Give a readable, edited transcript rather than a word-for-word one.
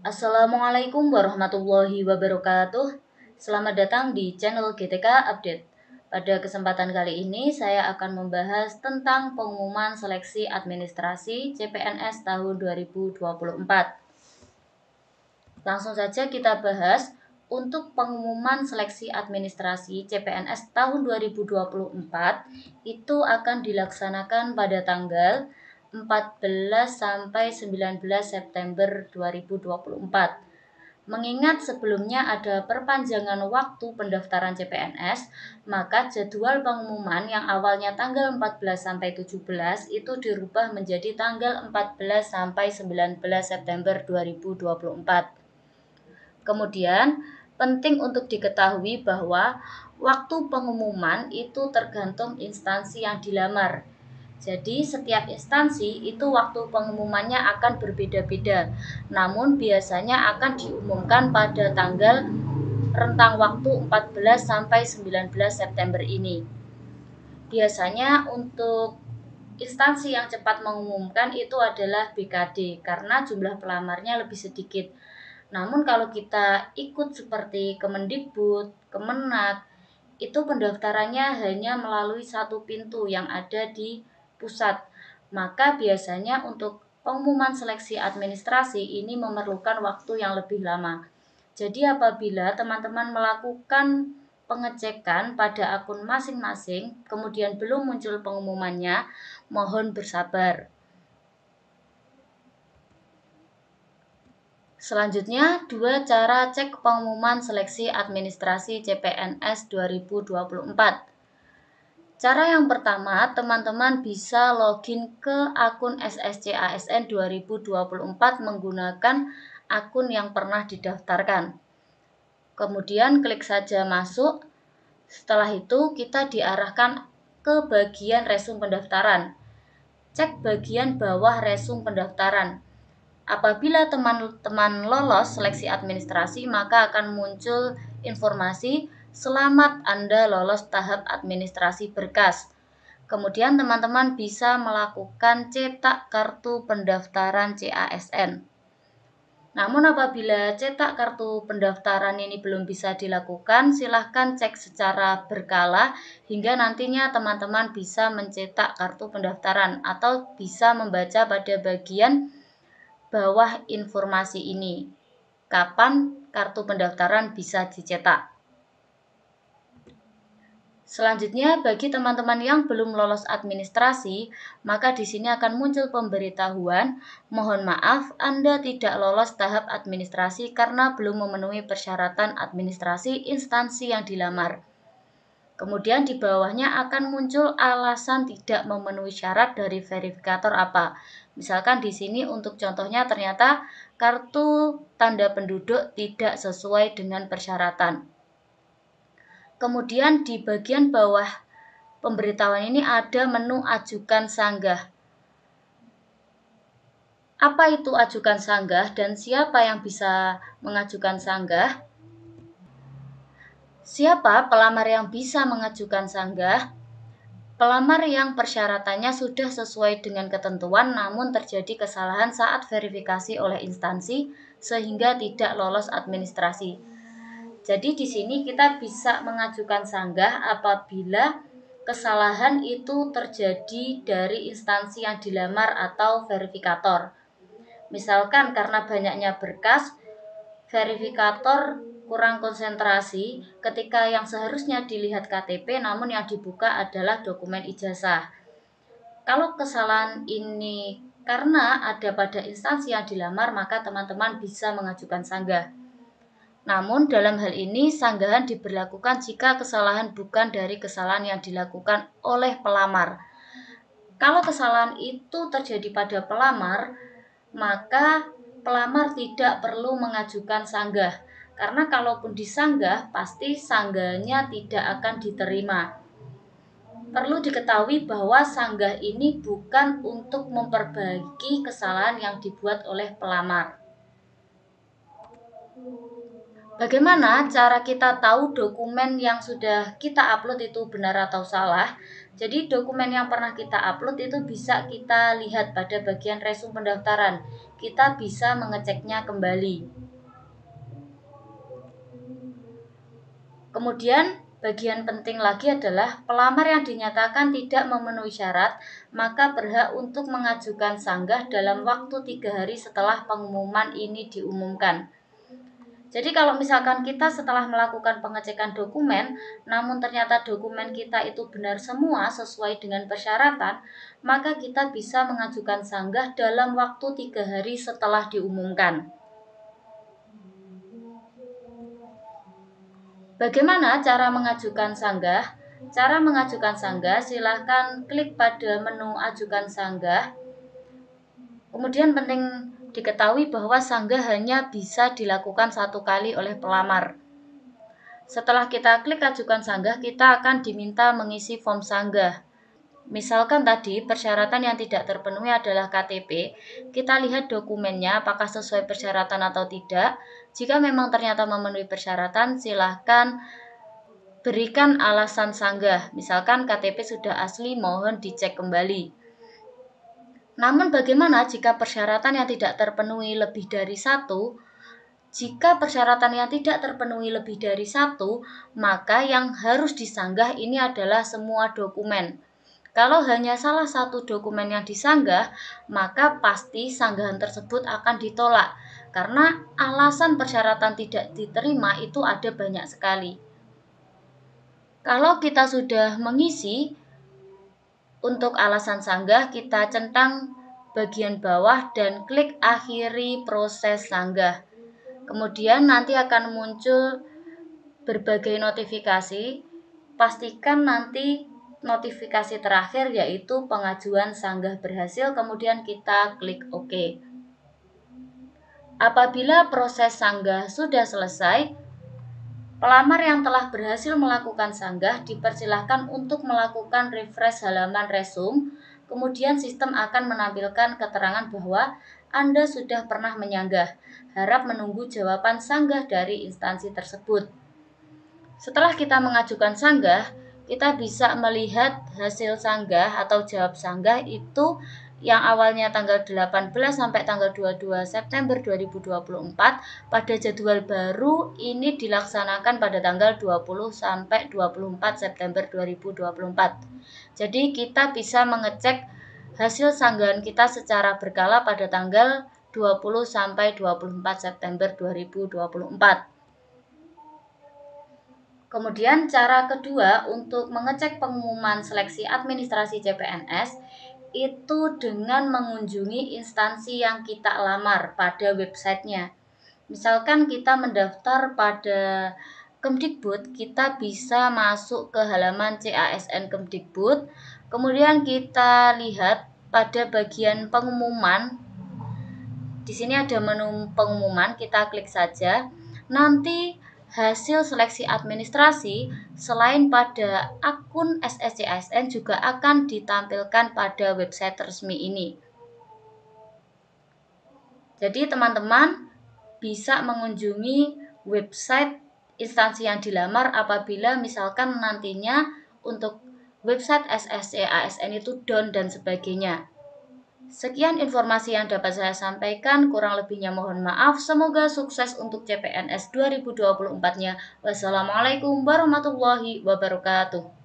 Assalamualaikum warahmatullahi wabarakatuh. Selamat datang di channel GTK Update. Pada kesempatan kali ini saya akan membahas tentang pengumuman seleksi administrasi CPNS tahun 2024. Langsung saja kita bahas. Untuk pengumuman seleksi administrasi CPNS tahun 2024 itu akan dilaksanakan pada tanggal 14 sampai 19 September 2024. Mengingat sebelumnya ada perpanjangan waktu pendaftaran CPNS, maka jadwal pengumuman yang awalnya tanggal 14 sampai 17 itu dirubah menjadi tanggal 14 sampai 19 September 2024. Kemudian, penting untuk diketahui bahwa waktu pengumuman itu tergantung instansi yang dilamar. Jadi, setiap instansi itu waktu pengumumannya akan berbeda-beda. Namun, biasanya akan diumumkan pada tanggal rentang waktu 14 sampai 19 September ini. Biasanya untuk instansi yang cepat mengumumkan itu adalah BKD karena jumlah pelamarnya lebih sedikit. Namun kalau kita ikut seperti Kemendikbud, Kemenak, itu pendaftarannya hanya melalui satu pintu yang ada di pusat. Maka biasanya untuk pengumuman seleksi administrasi ini memerlukan waktu yang lebih lama. Jadi apabila teman-teman melakukan pengecekan pada akun masing-masing, kemudian belum muncul pengumumannya, mohon bersabar. Selanjutnya, dua cara cek pengumuman seleksi administrasi CPNS 2024. Cara yang pertama, teman-teman bisa login ke akun SSC-ASN 2024 menggunakan akun yang pernah didaftarkan. Kemudian klik saja masuk. Setelah itu kita diarahkan ke bagian resume pendaftaran. Cek bagian bawah resume pendaftaran. Apabila teman-teman lolos seleksi administrasi, maka akan muncul informasi selamat Anda lolos tahap administrasi berkas. Kemudian teman-teman bisa melakukan cetak kartu pendaftaran CASN. Namun apabila cetak kartu pendaftaran ini belum bisa dilakukan, silahkan cek secara berkala hingga nantinya teman-teman bisa mencetak kartu pendaftaran atau bisa membaca pada bagian bawah informasi ini, kapan kartu pendaftaran bisa dicetak. Selanjutnya, bagi teman-teman yang belum lolos administrasi, maka di sini akan muncul pemberitahuan, mohon maaf Anda tidak lolos tahap administrasi karena belum memenuhi persyaratan administrasi instansi yang dilamar. Kemudian di bawahnya akan muncul alasan tidak memenuhi syarat dari verifikator apa. Misalkan di sini untuk contohnya ternyata kartu tanda penduduk tidak sesuai dengan persyaratan. Kemudian di bagian bawah pemberitahuan ini ada menu ajukan sanggah. Apa itu ajukan sanggah dan siapa yang bisa mengajukan sanggah? Siapa pelamar yang bisa mengajukan sanggah? Pelamar yang persyaratannya sudah sesuai dengan ketentuan namun terjadi kesalahan saat verifikasi oleh instansi sehingga tidak lolos administrasi. Jadi di sini kita bisa mengajukan sanggah apabila kesalahan itu terjadi dari instansi yang dilamar atau verifikator. Misalkan karena banyaknya berkas, verifikator kurang konsentrasi ketika yang seharusnya dilihat KTP namun yang dibuka adalah dokumen ijazah. Kalau kesalahan ini karena ada pada instansi yang dilamar, maka teman-teman bisa mengajukan sanggah. Namun dalam hal ini sanggahan diberlakukan jika kesalahan bukan dari kesalahan yang dilakukan oleh pelamar. Kalau kesalahan itu terjadi pada pelamar, maka pelamar tidak perlu mengajukan sanggah. Karena kalaupun disanggah, pasti sanggahnya tidak akan diterima. Perlu diketahui bahwa sanggah ini bukan untuk memperbaiki kesalahan yang dibuat oleh pelamar. Bagaimana cara kita tahu dokumen yang sudah kita upload itu benar atau salah? Jadi dokumen yang pernah kita upload itu bisa kita lihat pada bagian resume pendaftaran. Kita bisa mengeceknya kembali. Kemudian bagian penting lagi adalah pelamar yang dinyatakan tidak memenuhi syarat, maka berhak untuk mengajukan sanggah dalam waktu 3 hari setelah pengumuman ini diumumkan. Jadi kalau misalkan kita setelah melakukan pengecekan dokumen, namun ternyata dokumen kita itu benar semua sesuai dengan persyaratan, maka kita bisa mengajukan sanggah dalam waktu 3 hari setelah diumumkan. Bagaimana cara mengajukan sanggah? Cara mengajukan sanggah, silahkan klik pada menu ajukan sanggah. Kemudian penting diketahui bahwa sanggah hanya bisa dilakukan 1 kali oleh pelamar. Setelah kita klik ajukan sanggah, kita akan diminta mengisi form sanggah. Misalkan tadi persyaratan yang tidak terpenuhi adalah KTP, kita lihat dokumennya apakah sesuai persyaratan atau tidak. Jika memang ternyata memenuhi persyaratan, silahkan berikan alasan sanggah. Misalkan KTP sudah asli, mohon dicek kembali. Namun bagaimana jika persyaratan yang tidak terpenuhi lebih dari 1? Jika persyaratan yang tidak terpenuhi lebih dari 1, maka yang harus disanggah ini adalah semua dokumen. Kalau hanya salah satu dokumen yang disanggah, maka pasti sanggahan tersebut akan ditolak. Karena alasan persyaratan tidak diterima itu ada banyak sekali. Kalau kita sudah mengisi, untuk alasan sanggah kita centang bagian bawah dan klik akhiri proses sanggah. Kemudian nanti akan muncul berbagai notifikasi. Pastikan nanti notifikasi terakhir yaitu pengajuan sanggah berhasil, kemudian kita klik OK. Apabila proses sanggah sudah selesai, pelamar yang telah berhasil melakukan sanggah dipersilahkan untuk melakukan refresh halaman resume. Kemudian sistem akan menampilkan keterangan bahwa Anda sudah pernah menyanggah. Harap menunggu jawaban sanggah dari instansi tersebut. Setelah kita mengajukan sanggah, kita bisa melihat hasil sanggah atau jawab sanggah itu yang awalnya tanggal 18 sampai tanggal 22 September 2024 pada jadwal baru ini dilaksanakan pada tanggal 20 sampai 24 September 2024. Jadi kita bisa mengecek hasil sanggahan kita secara berkala pada tanggal 20 sampai 24 September 2024. Kemudian cara kedua untuk mengecek pengumuman seleksi administrasi CPNS itu dengan mengunjungi instansi yang kita lamar pada websitenya. Misalkan kita mendaftar pada Kemdikbud, kita bisa masuk ke halaman CASN Kemdikbud, kemudian kita lihat pada bagian pengumuman. Di sini ada menu pengumuman, kita klik saja. Nanti hasil seleksi administrasi selain pada akun SSCASN juga akan ditampilkan pada website resmi ini. Jadi teman-teman bisa mengunjungi website instansi yang dilamar apabila misalkan nantinya untuk website SSCASN itu down dan sebagainya. Sekian informasi yang dapat saya sampaikan, kurang lebihnya mohon maaf. Semoga sukses untuk CPNS 2024-nya. Wassalamualaikum warahmatullahi wabarakatuh.